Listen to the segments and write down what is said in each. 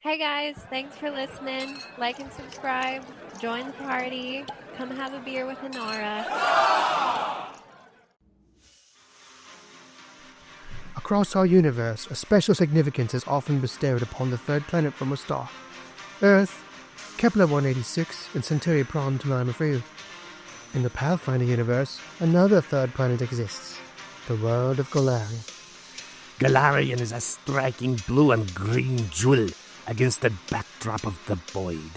Hey guys, thanks for listening. Like and subscribe. Join the party. Come have a beer with Inara. Across our universe, a special significance is often bestowed upon the third planet from a star. Earth, Kepler 186, and Centauri Prom to name a few. In the Pathfinder universe, another third planet exists, the world of Golarion. Golarion is a striking blue and green jewel against the backdrop of the void.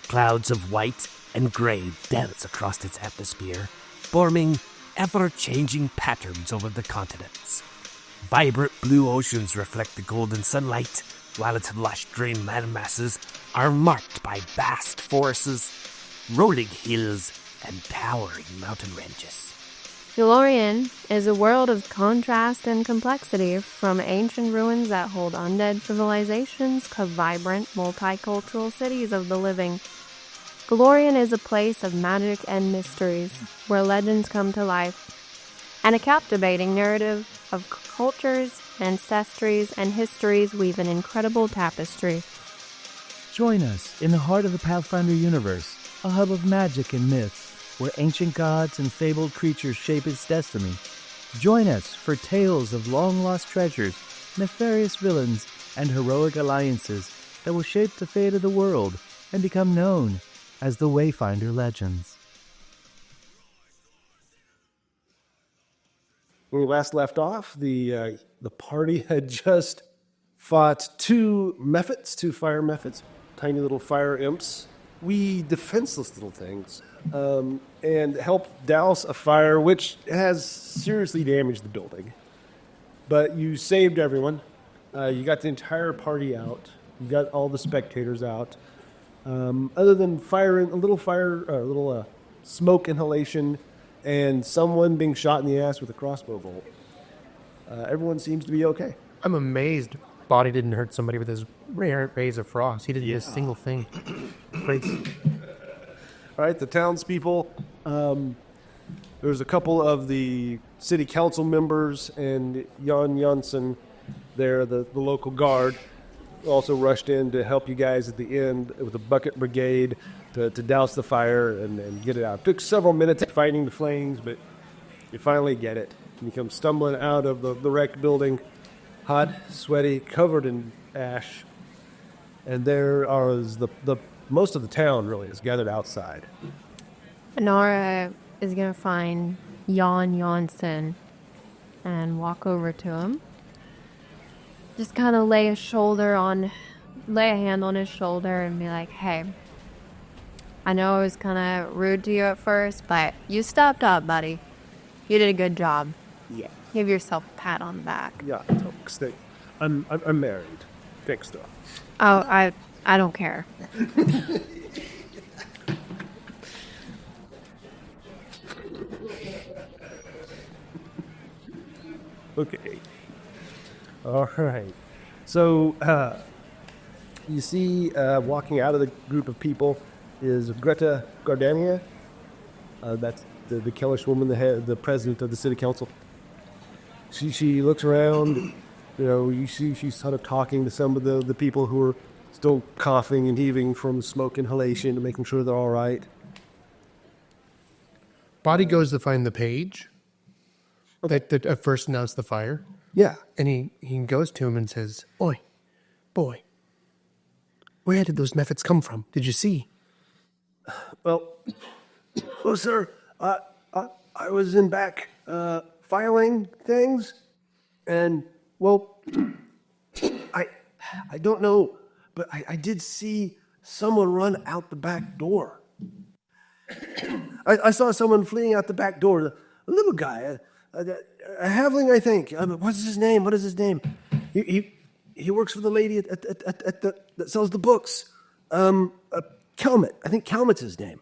Clouds of white and grey dance across its atmosphere, forming ever-changing patterns over the continents. Vibrant blue oceans reflect the golden sunlight, while its lush green landmasses are marked by vast forests, rolling hills, and towering mountain ranges. Golarion is a world of contrast and complexity, from ancient ruins that hold undead civilizations to vibrant, multicultural cities of the living. Golarion is a place of magic and mysteries, where legends come to life, and a captivating narrative of cultures, ancestries, and histories weave an incredible tapestry. Join us in the heart of the Pathfinder universe, a hub of magic and myths, where ancient gods and fabled creatures shape its destiny. Join us for tales of long-lost treasures, nefarious villains, and heroic alliances that will shape the fate of the world and become known as the Wayfinder Legends. When we last left off, the party had just fought two fire mephits, tiny little fire imps, wee defenseless little things, and helped douse a fire which has seriously damaged the building. But you saved everyone. You got the entire party out. You got all the spectators out. Other than a little smoke inhalation and someone being shot in the ass with a crossbow bolt, everyone seems to be okay. I'm amazed Boddy didn't hurt somebody with his rare rays of frost. He didn't do a single thing. Great. All right, the townspeople. There's a couple of the city council members and Jan Janssen there, the local guard, also rushed in to help you guys at the end with a bucket brigade to douse the fire and get it out. It took several minutes fighting the flames, but you finally get it. You come stumbling out of the wrecked building, hot, sweaty, covered in ash, and there is the most of the town really is gathered outside. Inara is going to find Jan Janssen and walk over to him. Just kind of lay a hand on his shoulder and be like, hey, I know I was kind of rude to you at first, but you stepped up, buddy. You did a good job. Yeah. Give yourself a pat on the back. Yeah, thanks. I'm married. Thanks, though. Oh, I don't care. Okay. All right. So, you see, walking out of the group of people is Greta Gardania. That's the Kellish woman, the president of the city council. She looks around. You see she's sort of talking to some of the people who are still coughing and heaving from smoke inhalation and making sure they're all right. Boddy goes to find the page that at first announced the fire. Yeah. And he goes to him and says, "Oi, boy, where did those mephits come from? Did you see?" Well, sir, I was in back filing things, and, well, I don't know, but I did see someone run out the back door. I saw someone fleeing out the back door, a little guy, a halfling, I think. What is his name? He works for the lady that sells the books. Kelmet. I think Kelmet's his name.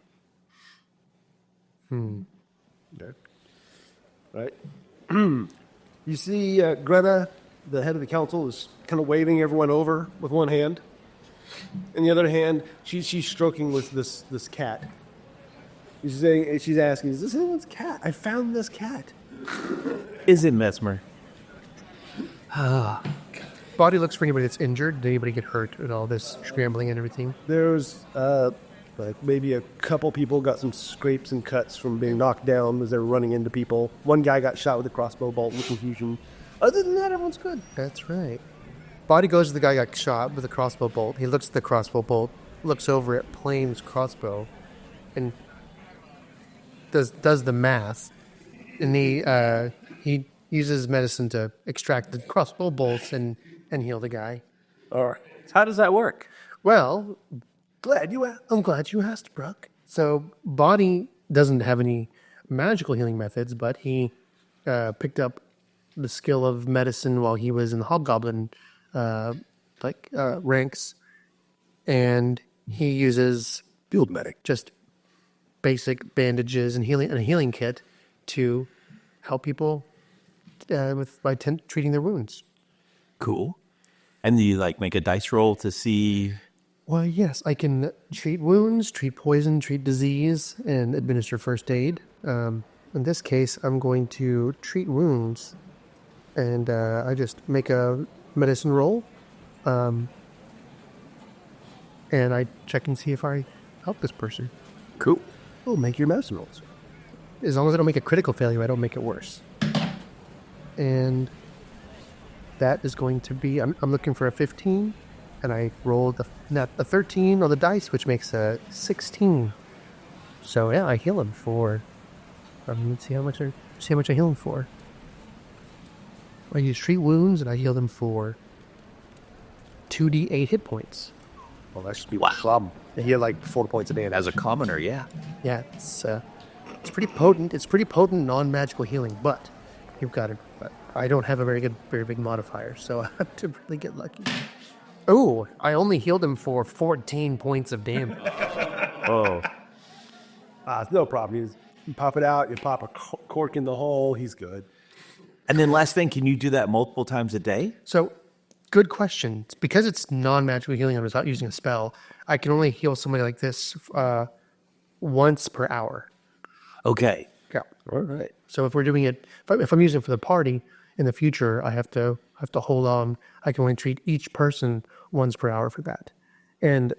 Okay. Right. You see Greta, the head of the council, is kind of waving everyone over with one hand. In the other hand, she's stroking with this cat. She's asking, "Is this anyone's cat? I found this cat." Is it Mesmer? Boddy Boddy looks for anybody that's injured. Did anybody get hurt at all this scrambling and everything? There's like maybe a couple people got some scrapes and cuts from being knocked down as they were running into people. One guy got shot with a crossbow bolt with confusion. Other than that, everyone's good. That's right. Boddy goes to the guy who got shot with a crossbow bolt. He looks at the crossbow bolt, looks over at Plame's crossbow, and does the math. And he uses medicine to extract the crossbow bolts and heal the guy. All right. How does that work? Well, I'm glad you asked, Brook. So Boddy doesn't have any magical healing methods, but he picked up the skill of medicine while he was in the Hobgoblin ranks, and he uses Field medic. just basic bandages and a healing kit to help people by treating their wounds. Cool. And do you make a dice roll to see? Well, yes, I can treat wounds, treat poison, treat disease, and administer first aid. In this case, I'm going to treat wounds, and I just make a medicine roll, and I check and see if I help this person. Cool. Oh, make your medicine rolls. As long as I don't make a critical failure, I don't make it worse. And that is going to be, I'm looking for a 15, and I rolled a 13 on the dice, which makes a 16. So yeah, I heal him for, let's see how much I heal him for. I use treat wounds, and I heal them for 2d8 hit points. Well, that should be wow. He had 4 points a damage. As a commoner, yeah. Yeah, it's pretty potent. It's pretty potent non-magical healing, but you've got it. But I don't have a very big modifier, so I have to really get lucky. Oh, I only healed him for 14 points of damage. Oh. It's no problem. You pop it out, you pop a cork in the hole, he's good. And then last thing, can you do that multiple times a day? So, good question. Because it's non-magical healing and without using a spell, I can only heal somebody like this once per hour. Okay. Yeah. All right. So if we're doing it, if I'm using it for the party in the future, I have to hold on. I can only treat each person once per hour for that. And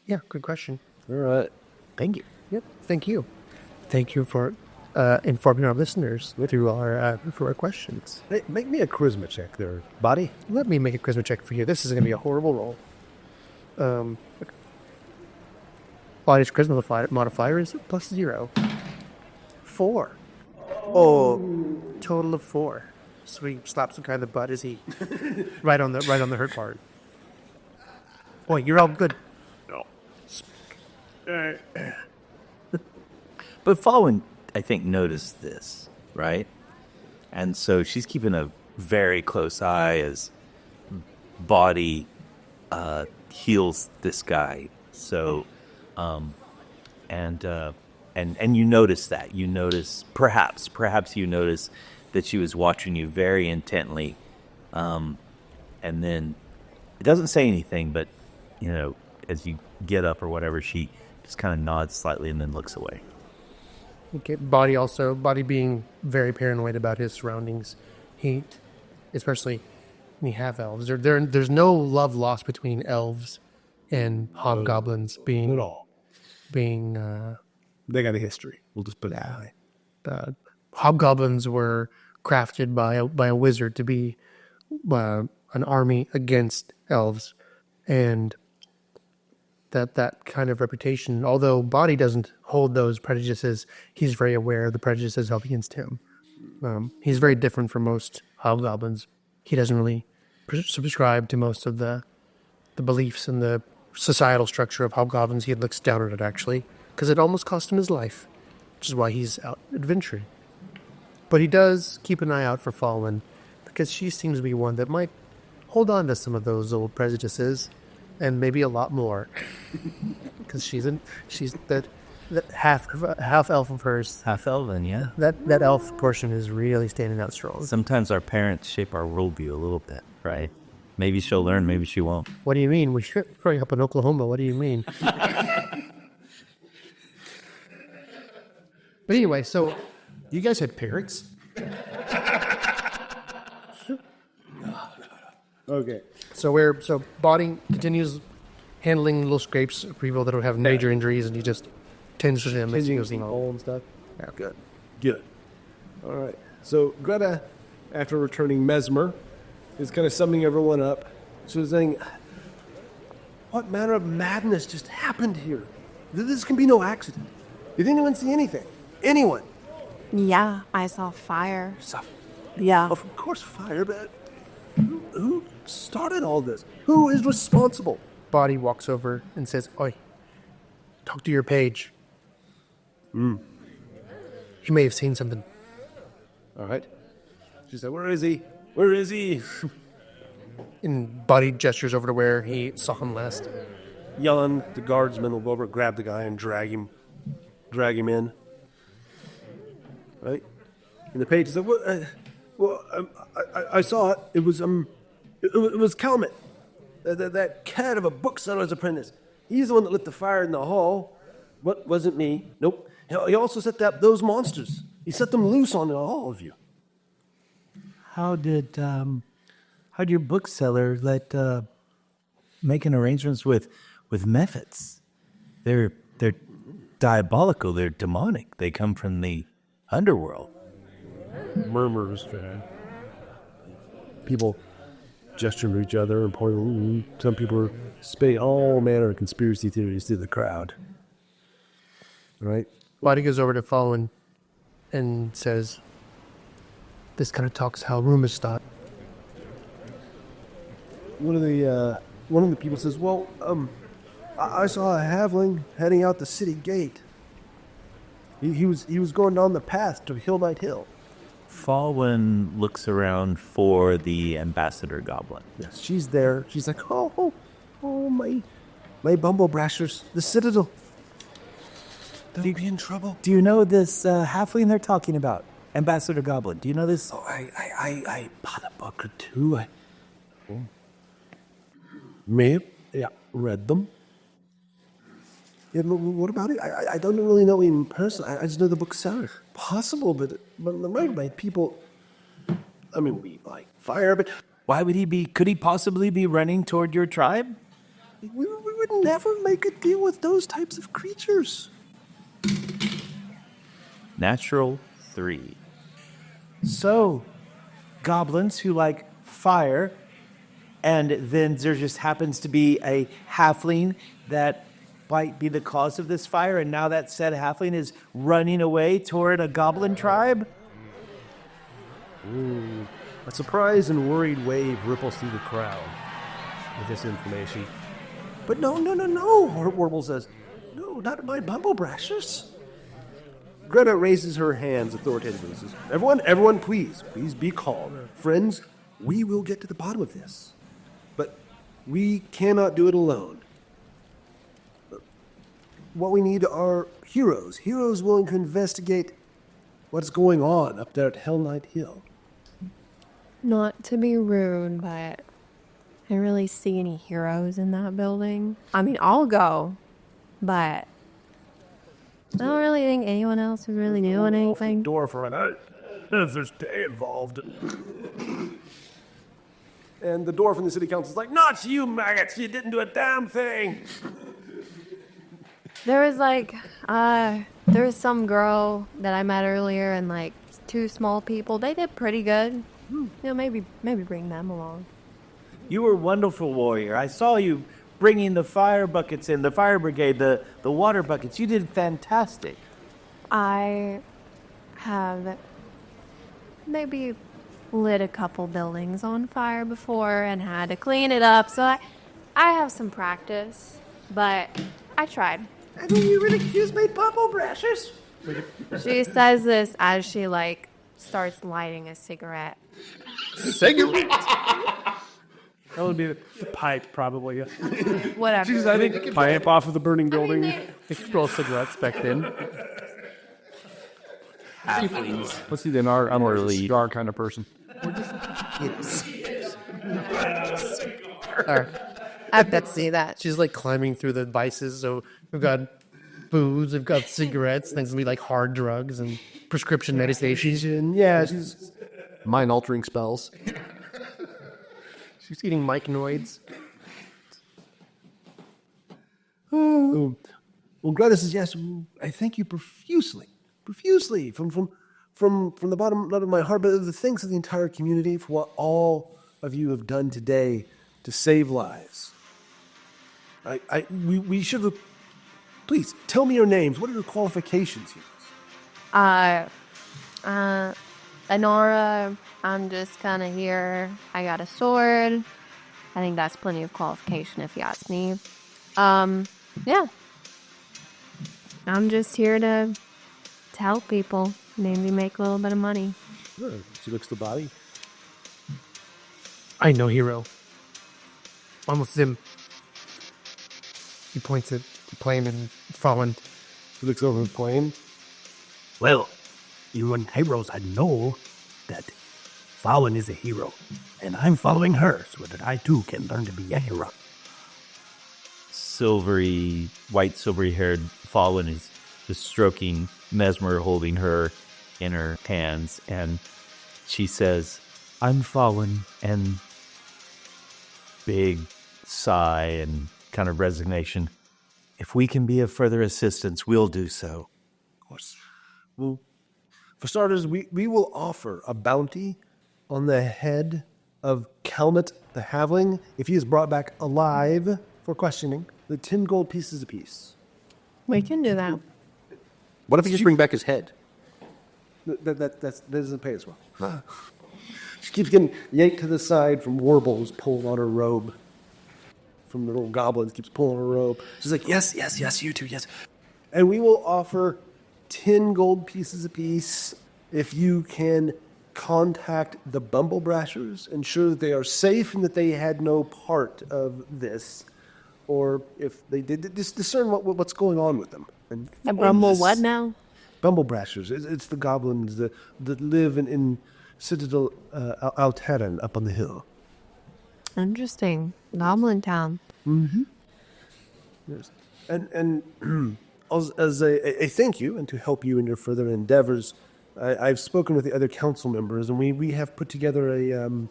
yeah, good question. All right. Thank you. Yep. Thank you. Thank you for informing our listeners through our questions. Hey, make me a charisma check there, Boddy. Let me make a charisma check for you. This is going to be a horrible roll. Body's charisma modifier is +0. 4. Oh, total of 4. So he slaps the guy in the butt as he right on the hurt part. Boy, you're all good. No. But Fawin, I think, noticed this, right? And so she's keeping a very close eye as Boddy heals this guy. So, and you notice that. You notice, perhaps you notice that she was watching you very intently. And then it doesn't say anything, but, as you get up or whatever, she just kind of nods slightly and then looks away. Okay, Boddy being very paranoid about his surroundings. Especially the half-elves. There's no love lost between elves and hobgoblins being... At all. Being... they got a history. We'll just put it that way. Hobgoblins were crafted by a wizard to be an army against elves. And that kind of reputation, although Boddy doesn't hold those prejudices, he's very aware of the prejudices held against him. He's very different from most hobgoblins. He doesn't really subscribe to most of the beliefs and the societal structure of hobgoblins. He looks down on it, actually, because it almost cost him his life, which is why he's out adventuring. But he does keep an eye out for Fawin, because she seems to be one that might hold on to some of those old prejudices, and maybe a lot more, because she's that half elf of hers. Half-elven, yeah. That elf portion is really standing out strong. Sometimes our parents shape our worldview a little bit, right? Maybe she'll learn, maybe she won't. What do you mean? We're growing up in Oklahoma. What do you mean? But anyway, so You guys had parrots? Okay. So Boddy continues handling little scrapes of people that don't have major injuries, and he just tends to them. Changing As he goes hole and stuff. Yeah, good. Good. All right. So Greta, after returning mesmer, is kind of summing everyone up. She was saying, what manner of madness just happened here? This can be no accident. Did anyone see anything? Anyone? Yeah, I saw fire. Stuff. Yeah. Of course, fire, but who started all this? Who is responsible? Boddy walks over and says, "Oi, talk to your page. He may have seen something." All right. She said, where is he? Where is he? And Boddy gestures over to where he saw him last. Yelling, the guardsman will go over, grab the guy, and drag him in. Right? And the page said, I saw it. It was Kelman, that cat of a bookseller's apprentice. He's the one that lit the fire in the hall. What, wasn't me? Nope. He also set those monsters. He set them loose on all of you. How'd your bookseller making arrangements with Mephits? They're diabolical. They're demonic. They come from the underworld. Murmurs, man. People gesture to each other and point. Some people are spitting all manner of conspiracy theories to the crowd. Right? Boddy goes over to Fawin and says, "This kind of talks how rumors start." One of the people says, "Well, I saw a halfling heading out the city gate. He was going down the path to Hill Knight Hill." Fawin looks around for the Ambassador Goblin. Yes, she's there. She's like, "Oh, my bumblebrashers, the Citadel. They'll be in trouble." Do you know this halfling they're talking about? Ambassador Goblin. Do you know this? Oh, I bought a book or two. May have read them. Yeah, but what about it? I don't really know him in person. I just know the bookseller. Possible, but my people. I mean, we like fire, but Why would he be? Could he possibly be running toward your tribe? we would never make a deal with those types of creatures. Natural 3. So, goblins who like fire, and then there just happens to be a halfling that might be the cause of this fire, and now that said halfling is running away toward a goblin tribe? A surprised and worried wave ripples through the crowd with this information. But no, Warbal says. No, not my bumblebrashers. Greta raises her hands authoritatively and says, Everyone, please be calm. Friends, we will get to the bottom of this. But we cannot do it alone. What we need are heroes willing to investigate what's going on up there at Hell Knight Hill. Not to be rude, but I don't really see any heroes in that building. I mean, I'll go, but I don't really think anyone else is really doing anything. Door for a night. If there's day involved. And the door from the city council is like, not you, maggots. You didn't do a damn thing. There was there was some girl that I met earlier and like 2 small people. They did pretty good. You know, maybe bring them along. You were a wonderful warrior. I saw you bringing the fire buckets in, the fire brigade, the water buckets. You did fantastic. I have maybe lit a couple buildings on fire before and had to clean it up, so I have some practice, but I tried. And then you really accuse my bumblebrashers? She says this as she starts lighting a cigarette. Cigarette? That would be the pipe, probably. Whatever. I think pipe off of the burning building. They could roll cigarettes back then. Let's see, then I'm a really cigar kind of person. I bet see that. She's climbing through the vices. So we've got booze, we've got cigarettes, things will be hard drugs and prescription medication. Yeah, she's mind-altering spells. She's eating myconoids. Well, Gladys says, yes, I thank you profusely from the bottom not of my heart, but of the thanks of the entire community for what all of you have done today to save lives. We should have. Please tell me your names. What are your qualifications here? Inara, I'm just kind of here. I got a sword. I think that's plenty of qualification if you ask me. Yeah. I'm just here to help people. Maybe make a little bit of money. Sure. She looks to Boddy. I know hero. Almost him. He points at Plame and Fawin. She looks over at Plame. Well, you and heroes, I know that Fawin is a hero, and I'm following her so that I too can learn to be a hero. White silvery-haired Fawin is just stroking Mesmer, holding her in her hands, and she says, I'm Fawin, and big sigh and kind of resignation. If we can be of further assistance, we'll do so. Of course. Well, for starters, we will offer a bounty on the head of Kelmet the Halfling if he is brought back alive for questioning. The 10 gold pieces apiece. We can do that. What if you just bring back his head? That doesn't pay as well. She keeps getting yanked to the side from Warbal, who's pulling on her robe. From the little goblins, keeps pulling her robe. She's like, yes, you too, yes. And we will offer 10 gold pieces apiece if you can contact the Bumblebrashers, ensure that they are safe and that they had no part of this. Or if they did, just discern what's going on with them. And The Brumble what now? Bumblebrashers. It's the goblins that live in Citadel Altaerein up on the hill. Interesting. Goblin Town. Mm-hmm. Yes. And as a thank you and to help you in your further endeavors, I've spoken with the other council members, and we have put together a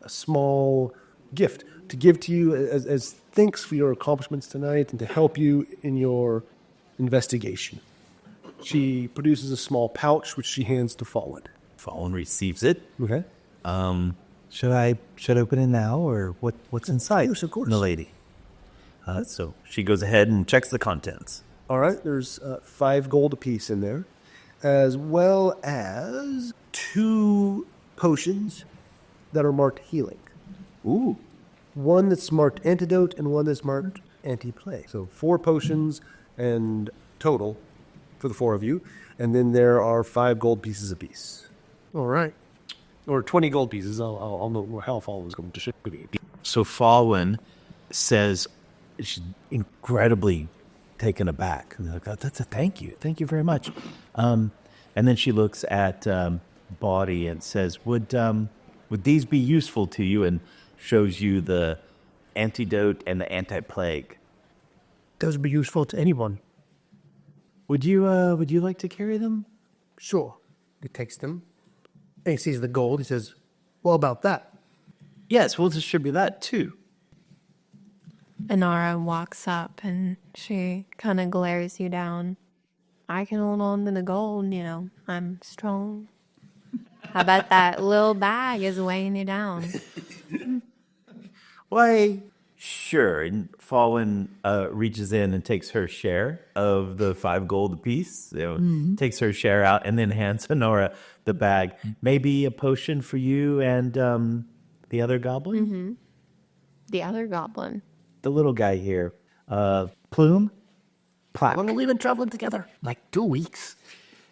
small gift to give to you as thanks for your accomplishments tonight and to help you in your investigation. She produces a small pouch, which she hands to Fawin. Fawin receives it. Okay. Should I open it now, or what's inside? Yes, of course. Milady. So she goes ahead and checks the contents. All right, there's 5 gold apiece in there, as well as 2 potions that are marked healing. Ooh. One that's marked antidote and one that's marked anti-plague. So 4 potions and total for the 4 of you. And then there are 5 gold pieces apiece. All right. Or 20 gold pieces. I'll know how Fawin's going to ship me. So Fawin says she's incredibly taken aback. Like, that's a thank you. Thank you very much. And then she looks at Boddy and says, would these be useful to you? And shows you the antidote and the anti-plague. Those would be useful to anyone. Would you like to carry them? Sure. He takes them. And he sees the gold. He says, well, about that. Yes, we'll distribute that too. Inara walks up and she kind of glares you down. I can hold on to the gold, I'm strong. How about that little bag is weighing you down? Why, sure. And Fawin reaches in and takes her share of the 5 gold apiece. Takes her share out and then hands Inara the bag. Maybe a potion for you and the other goblin? Mm-hmm. The other goblin. The little guy here. Plume? Plaque. When we've been traveling together, like 2 weeks.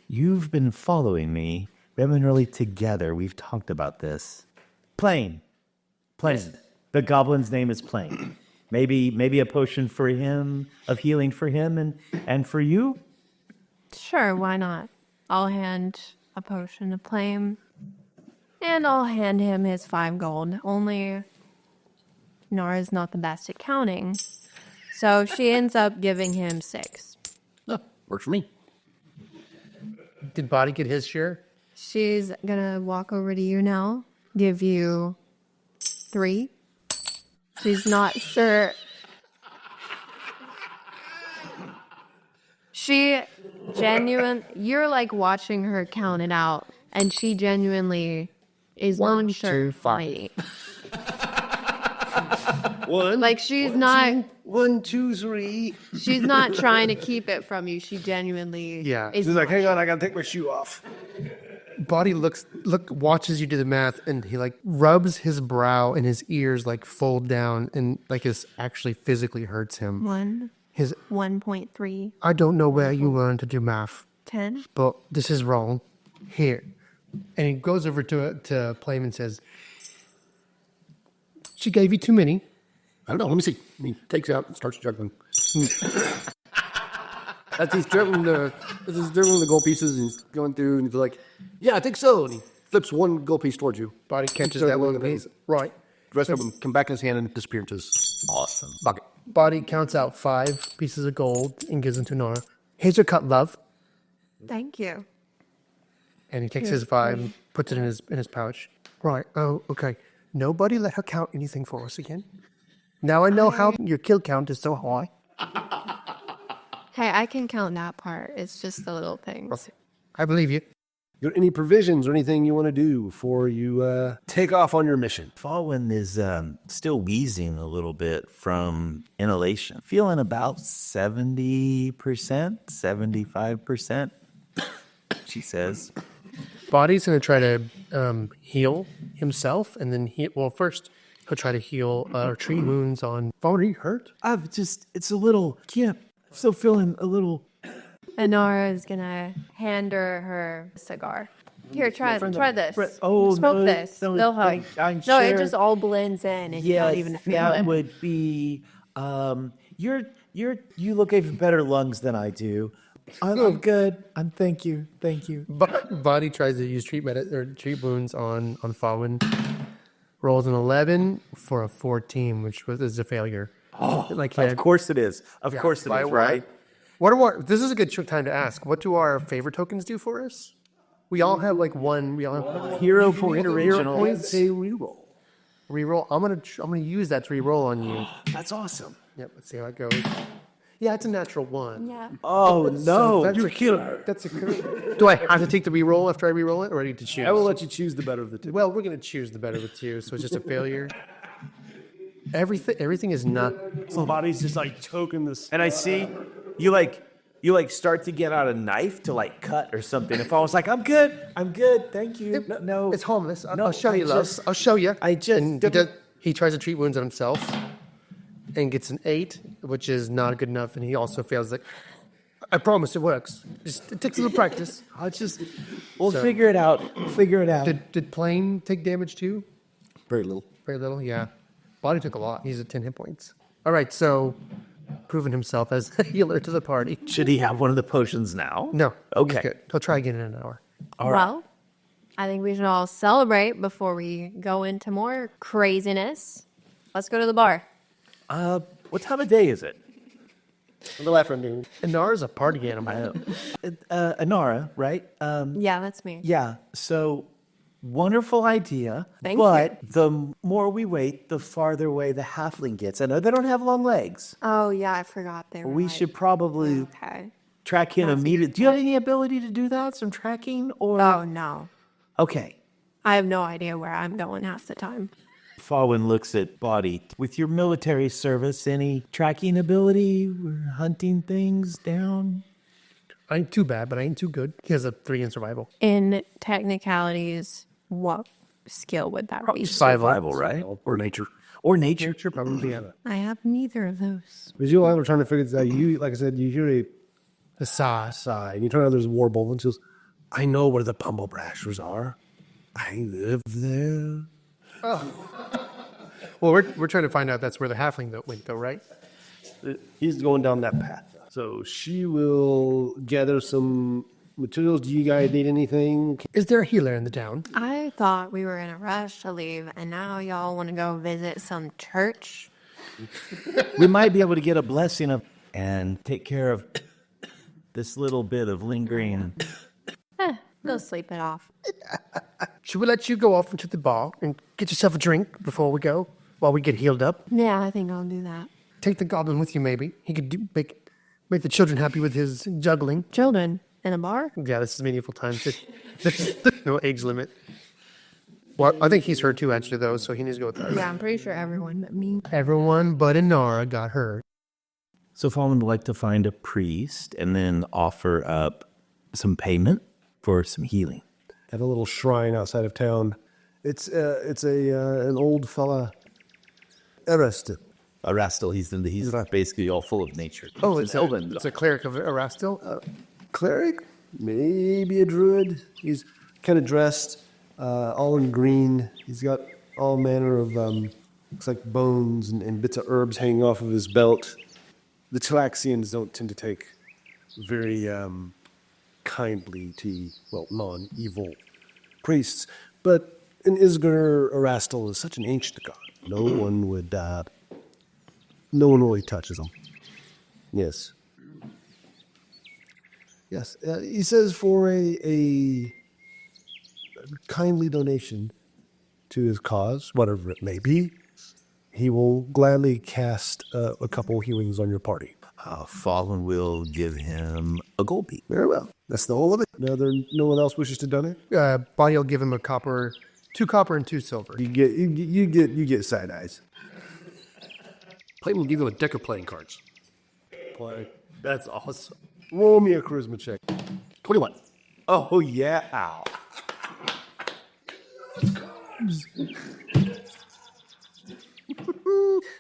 You've been following me. We haven't been really together. We've talked about this. Plame. The goblin's name is Plame. Maybe a potion for him, of healing for him and for you? Sure, why not? I'll hand a potion to Plame. And I'll hand him his 5 gold. Only Nara's not the best at counting. So she ends up giving him 6. Oh, works for me. Did Boddy get his share? She's gonna walk over to you now, give you 3. She's not sure. She you're like watching her count it out, and she genuinely is not sure. 2, 5. One. Like she's not. 1, 2, 3. She's not trying to keep it from you. She genuinely. Yeah. Is She's like, hang on, I gotta take my shoe off. Boddy watches you do the math, and he like rubs his brow, and his ears like fold down, and like this actually physically hurts him. 1.3. I don't know where you learned to do math, 10. but this is wrong. Here, and he goes over to Plame and says, "She gave you too many." I don't know. Let me see. And he takes out and starts juggling. As he's juggling the gold pieces, and he's going through, and he's like, "Yeah, I think so." And he flips one gold piece towards you. Boddy catches So that one one of the piece. Right. The rest of them come back in his hand and disappear into his Awesome. bucket. Boddy counts out 5 pieces of gold and gives them to Inara. Here's your cut, love. Thank you. And he takes his 5 and puts it in his pouch. Right. Oh, okay. Nobody let her count anything for us again. Now I know how your kill count is so high. Hey, I can count that part. It's just the little things. I believe you. You got any provisions or anything you want to do before you take off on your mission? Fawin is still wheezing a little bit from inhalation. Feeling about 70%, 75%, she says. Boddy's going to try to heal himself, and then first he'll try to heal tree wounds on. Fawin, are you hurt? It's a little, I'm still feeling a little. Inara is gonna hand her cigar. Here, try this. Oh, Smoke no, this. no, They'll help. I'm No, it sure- just all blends in, and you don't even feel that it. would be. You look even better lungs than I do. I'm good. Thank you. Boddy tries to use treat wounds on Fawin. Rolls an 11 for a 14, which is a failure. Oh, of course it is. Of course it by is, what? right? This is a good time to ask. What do our favor tokens do for us? We all have like one. We all have Hero point original. points. Reroll. Reroll. I'm gonna use that to reroll on you. That's awesome. Yep. Let's see how it goes. Yeah, it's a natural 1. Yeah. Oh no! That's a killer. That's a killer. Do I have to take the reroll after I reroll it, or do I need to choose? I will let you choose the better of the two. Well, we're gonna choose the better of the two, so it's just a failure. Everything is not. Somebody's just like choking this. And I see you start to get out a knife to like cut or something. If I was like, I'm good, thank you. No, It's harmless. I'll show you, love. I'll show you. And he tries to treat wounds on himself and gets an 8, which is not good enough. And he also fails. Like, I promise it works. It takes a little practice. We'll figure it out. Did Plame take damage too? Very little. Very little, yeah. Boddy took a lot. He's at 10 hit points. All right, so proving himself as a healer to the party. should he have one of the potions now? No. Okay. He's good. He'll try again in an hour. Well, I think we should all celebrate before we go into more craziness. Let's go to the bar. What time of day is it? A little afternoon. Inara's a party animal. Inara, right? Yeah, that's me. Yeah. So wonderful idea. Thank but the more we wait, the farther away the halfling gets. I know they don't have long legs. Oh, yeah, I forgot they were. We should probably Okay. track him immediately. Do you have any ability to do that? Some tracking or? Oh, no. Okay. I have no idea where I'm going half the time. Fawin looks at Boddy. With your military service, any tracking ability? We're hunting things down. I ain't too bad, but I ain't too good. He has a 3 in survival. In technicalities, what skill would that be? Survival, right? Or nature. Or nature. Nature probably have it. I have neither of those. Because you all were trying to figure this out. You, like I said, you hear A sigh. a sigh, and you turn out there's a Warbal, and she goes, I know where the Pummel Brashers are. I live there. Well, we're trying to find out that's where the halfling went, though, right? He's going down that path. So she will gather some materials. Do you guys need anything? Is there a healer in the town? I thought we were in a rush to leave, and now y'all want to go visit some church? We might be able to get a blessing of and take care of this little bit of lingering. Go sleep it off. Should we let you go off into the bar and get yourself a drink before we go? while we get healed up. Yeah, I think I'll do that. Take the goblin with you, maybe. He could make the children happy with his juggling. Children in a bar? Yeah, this is medieval times. There's no age limit. Well, I think he's hurt too, actually, though, so he needs to go with us. Yeah, I'm pretty sure everyone but me. Everyone but Inara got hurt. So Fawin would like to find a priest and then offer up some payment for some healing. At a little shrine outside of town. It's an old fella, Erastil. Arastil, he's basically all full of nature. Oh, it's a cleric of Erastil? Cleric, maybe a druid. He's kind of dressed all in green. He's got all manner of looks like bones and bits of herbs hanging off of his belt. The Talaxians don't tend to take very kindly to non-evil priests, but in Isgar, Erastil is such an ancient god. No one really touches him. Yes. Yes, he says for a kindly donation to his cause, whatever it may be, he will gladly cast a couple healings on your party. Fawin will give him a gold piece. Very well. That's the whole of it. No one else wishes to donate. Boddy will give him 2 copper and 2 silver. You get side eyes. Plame will give you a deck of playing cards. Play. That's awesome. Roll me a charisma check. 21. Oh, yeah.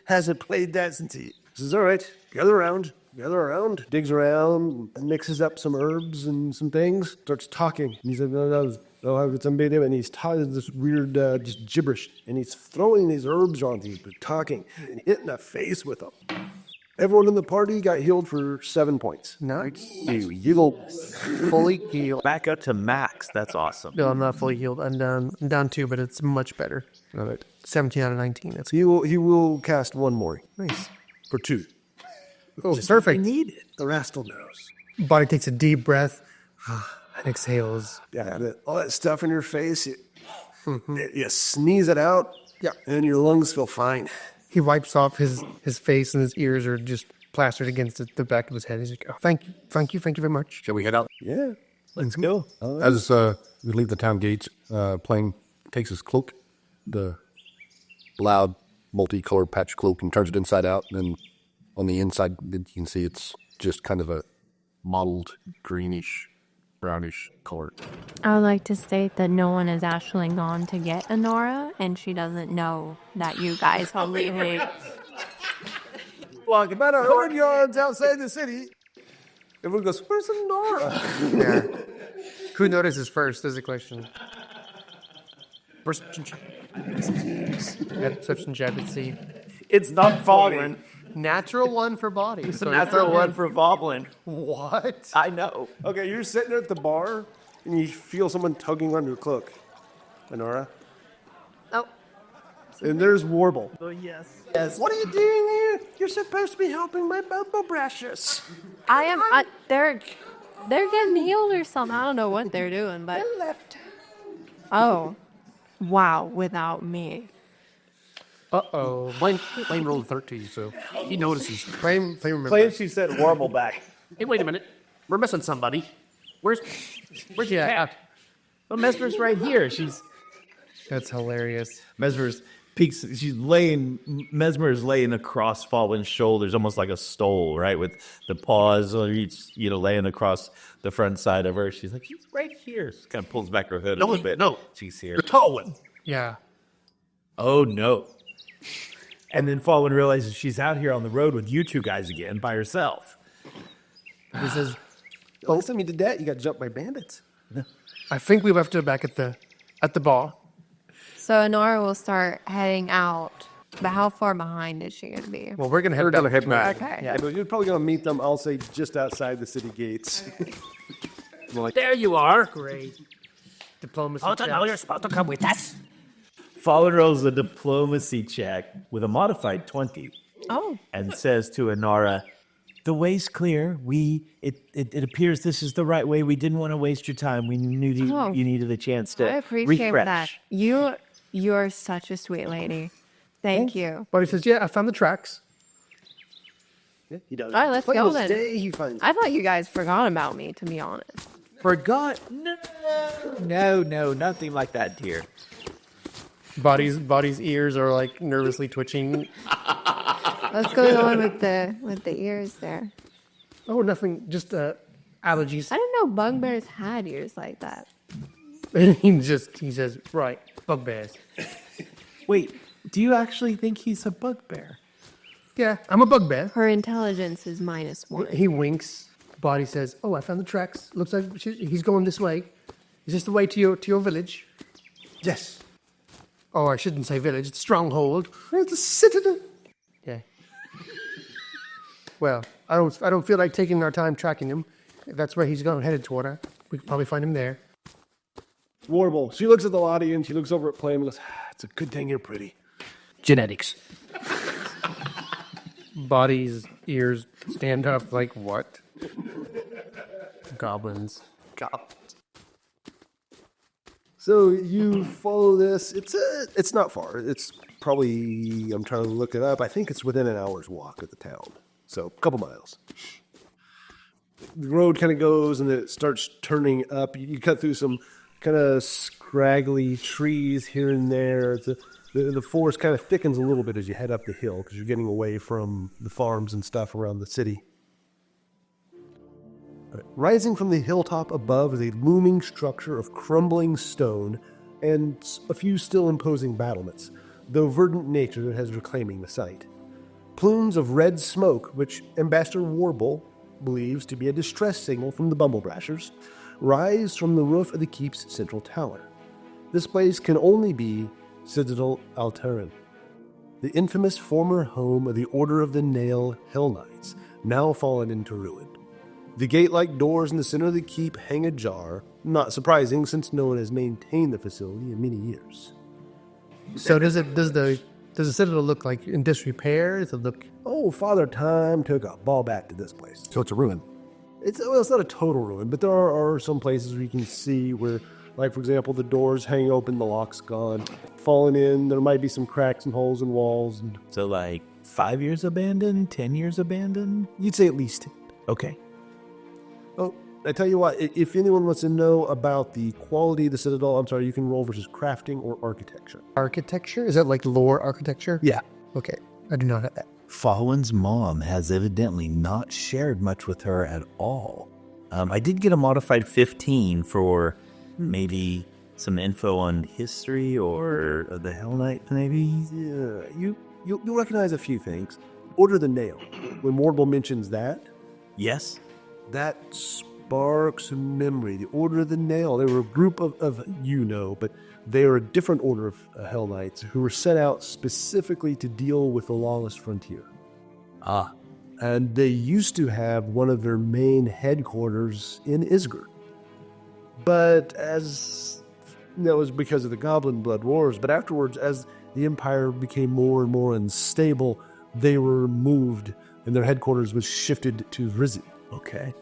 Hasn't played that since he... Says, all right, gather around. Digs around, mixes up some herbs and some things, starts talking. And he said, and he's talking this weird just gibberish. And he's throwing these herbs on you, but talking and hitting the face with them. Everyone in the party got healed for 7 points. Nice. You go fully healed. Back up to max. That's awesome. No, I'm not fully healed. I'm down 2, but it's much better. All right. 17 out of 19. That's He will cast one more. nice. For 2. Oh, perfect. Need it. The Rastal knows. Boddy takes a deep breath and exhales. Yeah, all that stuff in your face, you sneeze it out, and your lungs feel fine. He wipes off his face, and his ears are just plastered against the back of his head. He's like, oh, thank you very much. Shall we head out? Yeah. Let's go. As we leave the town gates, Plame takes his cloak, the loud, multicolored patch cloak, and turns it inside out. And then on the inside, you can see it's just kind of a mottled, greenish, brownish color. I would like to state that no one has actually gone to get Inara, and she doesn't know that you guys are leaving. Like about 100 yards outside the city, everyone goes, where's Inara? Yeah. Who notices first is the question. Perception check, let's see. It's not Fawin. Natural 1 for Boddy. It's a natural 1 for Hobgoblin. What? I know. Okay, you're sitting at the bar, and you feel someone tugging on your cloak. Inara? Oh. And there's Warbal. Oh, yes. What are you doing here? You're supposed to be helping my Bumble Brashers. I am. They're getting healed or something. I don't know what they're doing, but. I left. Oh. Wow, without me. Uh-oh. Plame rolled 13, so he notices. Plame remember. Plame, she said Warbal back. Hey, wait a minute. We're missing somebody. Where's your cat? Well, Mesmer's right here. That's hilarious. Mesmer's peeks. Mesmer is laying across Fawin's shoulders, almost like a stole, right, with the paws on each, laying across the front side of her. She's like, he's right here. She kind of pulls back her hood a little bit. No, She's here. the tall one. Yeah. Oh no! And then Fawin realizes she's out here on the road with you two guys again by herself. He says, The last time you did that, you got jumped by bandits. I think we left her back at the bar. So Inara will start heading out. But how far behind is she going to be? Well, we're going to head back. Okay. Yeah, but you're probably going to meet them, I'll say, just outside the city gates. There you are. Great. Diplomacy. You're supposed to come with us. Fawin rolls a diplomacy check with a modified 20. Oh. And says to Inara, "The way's clear. It appears this is the right way. We didn't want to waste your time. We knew you needed a chance to I appreciate refresh." that. You're such a sweet lady. Thank you. Boddy says, yeah, I found the tracks. Yeah, he does. All right, let's go then. Day he finds I thought you guys forgot about me, to be honest. Forgot? No, nothing like that, dear. Boddy's ears are like nervously twitching. What's going on with the ears there? Oh, nothing. Just allergies. I didn't know bugbears had ears like that. And he says, right, bugbears. Wait, do you actually think he's a bugbear? Yeah, I'm a bugbear. Her intelligence is -1. He winks. Boddy says, oh, I found the tracks. Looks like he's going this way. Is this the way to your village? Yes. Oh, I shouldn't say village. It's stronghold. It's a citadel. Yeah. Well, I don't feel like taking our time tracking him. If that's where he's going, headed toward. We could probably find him there. Warbal. She looks at the lot and she looks over at Plame and goes, it's a good thing you're pretty. Genetics. Boddy's ears stand up like what? Goblins. So you follow this. It's not far. It's probably, I'm trying to look it up. I think it's within an hour's walk of the town. So a couple miles. The road kind of goes and it starts turning up. You cut through some kind of scraggly trees here and there. The forest kind of thickens a little bit as you head up the hill because you're getting away from the farms and stuff around the city. Rising from the hilltop above is a looming structure of crumbling stone and a few still imposing battlements, though verdant nature has reclaiming the site. Plumes of red smoke, which Ambassador Warbal believes to be a distress signal from the Bumblebrashers, rise from the roof of the keep's central tower. This place can only be Castle Altaerein, the infamous former home of the Order of the Nail Hell Knights, now fallen into ruin. The gate-like doors in the center of the keep hang ajar, not surprising since no one has maintained the facility in many years. So does the citadel look like in disrepair? Does it look? Oh, Father Time took a ball back to this place. So it's a ruin. It's not a total ruin, but there are some places where you can see where, like, for example, the doors hang open, the lock's gone, fallen in, there might be some cracks and holes in walls. And So like 5 years abandoned, 10 years abandoned? you'd say at least 10. Okay. Oh, I tell you what, if anyone wants to know about the quality of the Citadel, I'm sorry, you can roll versus crafting or architecture. Architecture? Is that like lore architecture? Yeah. Okay, I do not have that. Fawin's mom has evidently not shared much with her at all. I did get a modified 15 for maybe some info on history or the Hell Knight, maybe? Yeah, you'll recognize a few things. Order of the Nail. When Warbal mentions that, Yes? that sparks a memory. The Order of the Nail. They were a group of but they are a different order of Hell Knights who were set out specifically to deal with the lawless frontier. Ah. And they used to have one of their main headquarters in Isgard. But that was because of the Goblin Blood Wars. But afterwards, as the Empire became more and more unstable, they were moved and their headquarters was shifted to Rizzi. Okay.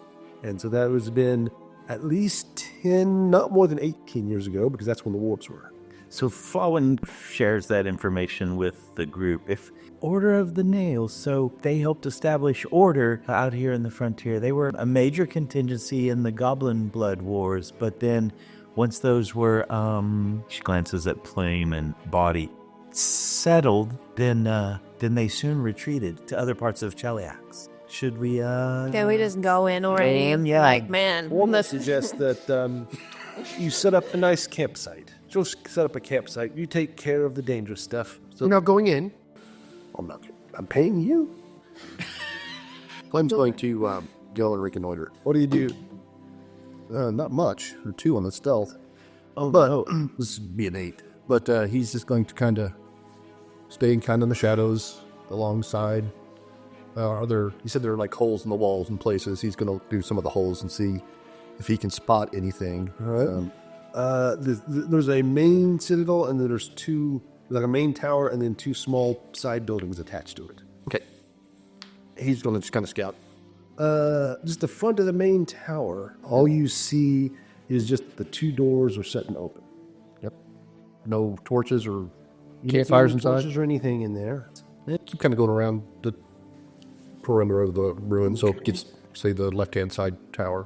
And so that was been at least 10, not more than 18 years ago, because that's when the wars were. So Fawin shares that information with the group. If Order of the Nail, so they helped establish order out here in the frontier. They were a major contingency in the Goblin Blood Wars, but then once those were, she glances at Plame and Boddy, settled, then they soon retreated to other parts of Cheliax. Should we, Can we just go in already? Yeah. Like, man. Warbal suggests that you set up a nice campsite. She'll set up a campsite. You take care of the dangerous stuff. So You're not going in. I'm paying you. Flame's going to go and reconnoiter. What do you do? Not much. Or 2 on the stealth. Oh, But no. this would be an 8. But he's just going to kind of stay kind of in the shadows alongside. He said there are like holes in the walls in places. He's going to do some of the holes and see if he can spot anything. All right. There's a main citadel, and then there's 2, like a main tower, and then 2 small side buildings attached to it. Okay. He's going to just kind of scout. Just the front of the main tower, all you see is just the 2 doors are set and open. Yep. No torches or campfires inside. Torches or anything in there? Keep kind of going around the perimeter of the ruin, so it gets, say, the left-hand side tower.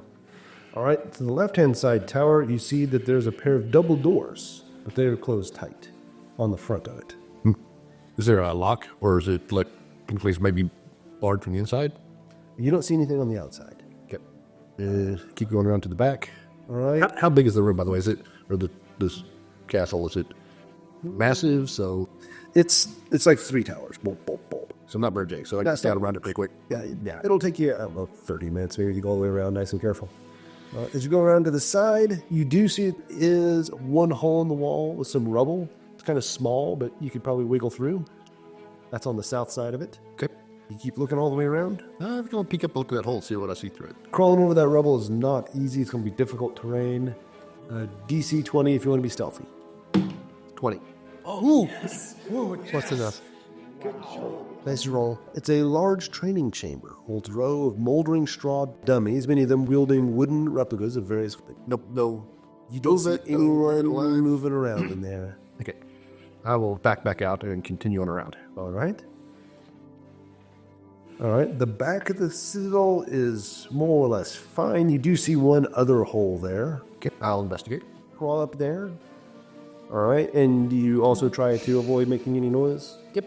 All right, to the left-hand side tower, you see that there's a pair of double doors, but they are closed tight on the front of it. Is there a lock, or is it like in place maybe barred from the inside? You don't see anything on the outside. Okay. Keep going around to the back. All right. How big is the room, by the way? Is it, or this castle, is it massive? So It's like 3 towers. Boom, boom, boom. so I'm not very big, so I can scout around it pretty quick. Yeah. It'll take you about 30 minutes maybe to go all the way around, nice and careful. As you go around to the side, you do see it is one hole in the wall with some rubble. It's kind of small, but you could probably wiggle through. That's on the south side of it. Okay. You keep looking all the way around. I'm going to peek up, look at that hole, see what I see through it. Crawling over that rubble is not easy. It's going to be difficult terrain. DC 20 if you want to be stealthy. 20. What's enough? Nice roll. It's a large training chamber. Holds a row of moldering straw dummies, many of them wielding wooden replicas of various things. No. You don't see anyone moving around in there. Okay. I will back out and continue on around. All right. The back of the citadel is more or less fine. You do see one other hole there. Okay, I'll investigate. Crawl up there. All right, and you also try to avoid making any noise? Yep.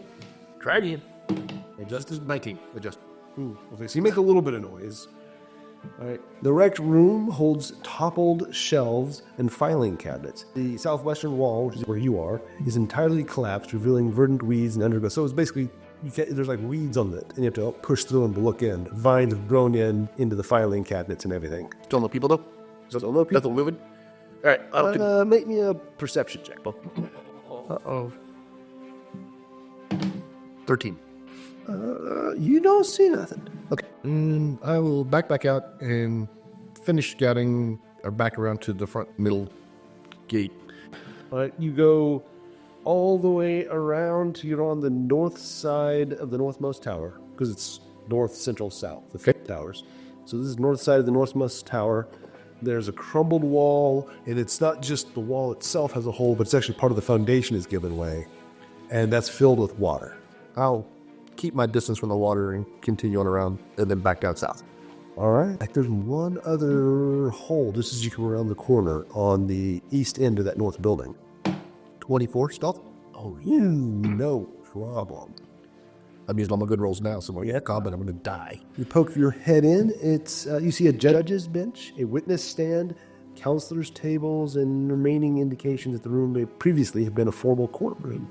Try it again. Adjust is 19. Adjust. Okay, so you make a little bit of noise. All right. The wrecked room holds toppled shelves and filing cabinets. The southwestern wall, which is where you are, is entirely collapsed, revealing verdant weeds and undergrowth. So it's basically, there's like weeds on it, and you have to push through them to look in. Vines have grown into the filing cabinets and everything. Still no people, though? Still no people. Nothing moving? All right. Make me a perception check, Bo. Uh-oh. 13. You don't see nothing. Okay. I will back out and finish scouting or back around to the front middle gate. All right, you go all the way around to you're on the north side of the northmost tower because it's north, central, south, the 5 towers. So this is north side of the northmost tower. There's a crumbled wall, and it's not just the wall itself has a hole, but it's actually part of the foundation is given way, and that's filled with water. I'll keep my distance from the water and continue on around and then back down south. All right. There's one other hole just as you come around the corner on the east end of that north building. 24 stealth? Oh, no problem. I'm using all my good rolls now, so I'm combat, I'm going to die. You poke your head in. It's you see a judge's bench, a witness stand, counselors' tables, and remaining indications that the room may previously have been a formal courtroom.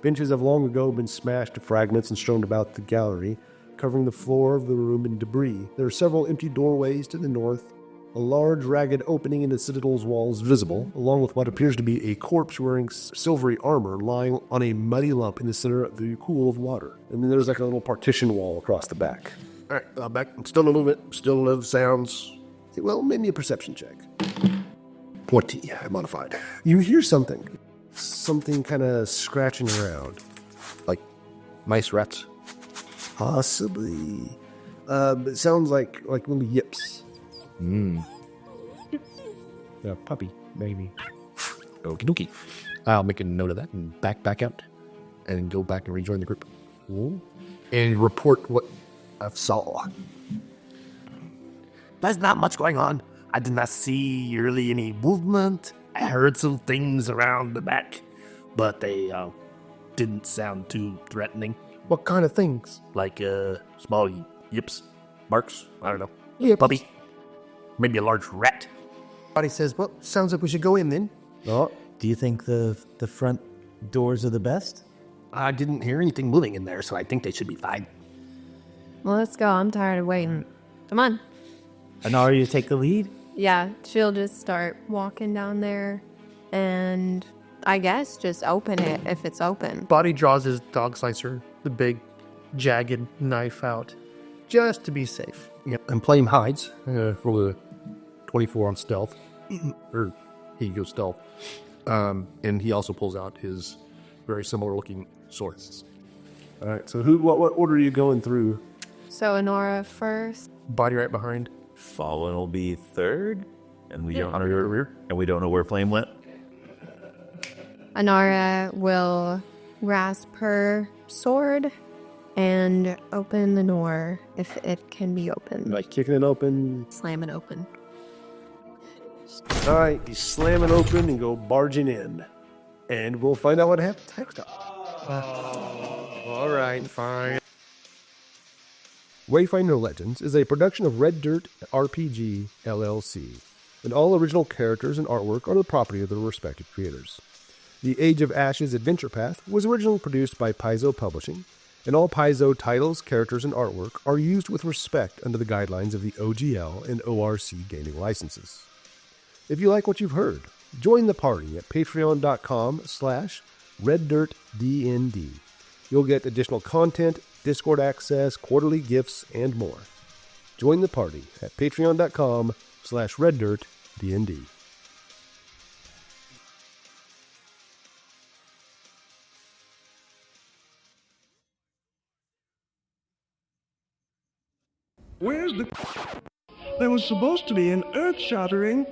Benches have long ago been smashed to fragments and strewn about the gallery, covering the floor of the room in debris. There are several empty doorways to the north. A large, ragged opening in the citadel's wall is visible, along with what appears to be a corpse wearing silvery armor lying on a muddy lump in the center of the pool of water. And then there's like a little partition wall across the back. All right, I'm back. Still no movement, still no sounds. Well, maybe a perception check. 20, modified. You hear something. Something kind of scratching around. Like mice, rats? Possibly. It sounds like little yips. Yeah, puppy, maybe. Okie dokie. I'll make a note of that and back out and go back and rejoin the group. Ooh. And report what I saw. There's not much going on. I did not see really any movement. I heard some things around the back, but they didn't sound too threatening. What kind of things? Like small yips, barks, I don't know. Yeah, Puppy. Maybe a large rat. Boddy says, well, sounds like we should go in then. Oh, Do you think the front doors are the best? I didn't hear anything moving in there, so I think they should be fine. Well, let's go. I'm tired of waiting. Come on. Inara, you take the lead? Yeah, she'll just start walking down there and I guess just open it if it's open. Boddy draws his dog slicer, the big, jagged knife out, just to be safe. Yep. And Plame hides. Roll a 24 on stealth. Or he goes stealth. And he also pulls out his very similar looking sword. all right. So what order are you going through? So Inara first. Boddy right behind. Fawin will be third, and we don't rear. and we don't know where Plame went. Inara will grasp her sword and open the door if it can be opened. Like kicking it open. Slam it open. All right, you slam it open and go barging in. And we'll find out what happens next time. All right, fine. Wayfinder Legends is a production of Red Dirt RPG LLC, and all original characters and artwork are the property of their respective creators. The Age of Ashes Adventure Path was originally produced by Paizo Publishing, and all Paizo titles, characters, and artwork are used with respect under the guidelines of the OGL and ORC gaming licenses. If you like what you've heard, join the party at patreon.com/reddirtdnd. You'll get additional content, Discord access, quarterly gifts, and more. Join the party at patreon.com/reddirtdnd. Where's the... There was supposed to be an earth-shattering...